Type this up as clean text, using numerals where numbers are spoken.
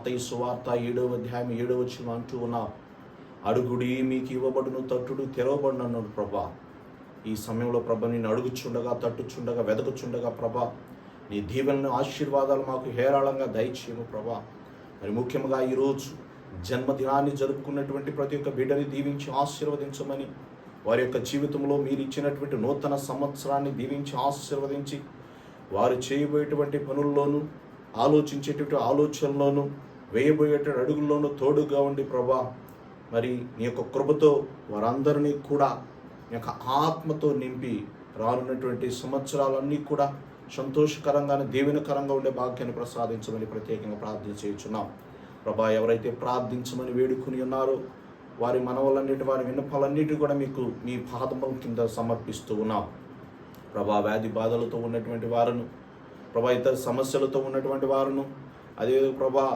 మత్తయి సువార్త 7వ అధ్యాయం 7వ వచనం అంటూ ఉన్నావు, అడుగుడి మీకు ఇవ్వబడును, తట్టుడు తెరవబడును అన్నాడు ప్రభా. ఈ సమయంలో ప్రభ నేను అడుగుచుండగా, తట్టుచుండగా, వెదకుచుండగా ప్రభా నీ దీవెనలు ఆశీర్వాదాలు మాకు హేరాళంగా దయచేయము ప్రభా. మరి ముఖ్యంగా ఈరోజు జన్మదినాన్ని జరుపుకున్నటువంటి ప్రతి ఒక్క బిడ్డని దీవించి ఆశీర్వదించమని, వారి యొక్క జీవితంలో మీరు ఇచ్చినటువంటి నూతన సంవత్సరాన్ని దీవించి ఆశీర్వదించి, వారు చేయబోయేటువంటి పనుల్లోనూ, ఆలోచించేటువంటి ఆలోచనలోనూ, వేయబోయేటువంటి అడుగుల్లోనూ తోడుగా ఉండి ప్రభా మరి నీ యొక్క కృపతో వారందరినీ కూడా నీ యొక్క ఆత్మతో నింపి రానున్నటువంటి సంవత్సరాలన్నీ కూడా సంతోషకరంగానే దీవెనకరంగా ఉండే భాగ్యాన్ని ప్రసాదించమని ప్రత్యేకంగా ప్రార్థన చేయుచున్నాం ప్రభా. ఎవరైతే ప్రార్థించమని వేడుకుని ఉన్నారో వారి మనవలన్నిటి, వారి విన్నపాలన్నిటి కూడా మీకు మీ పాదముల కింద సమర్పిస్తూ ఉన్నాం ప్రభా. వ్యాధి బాధలతో ఉన్నటువంటి వారును ప్రభా, ఇతర సమస్యలతో ఉన్నటువంటి వారును, అదే ప్రభా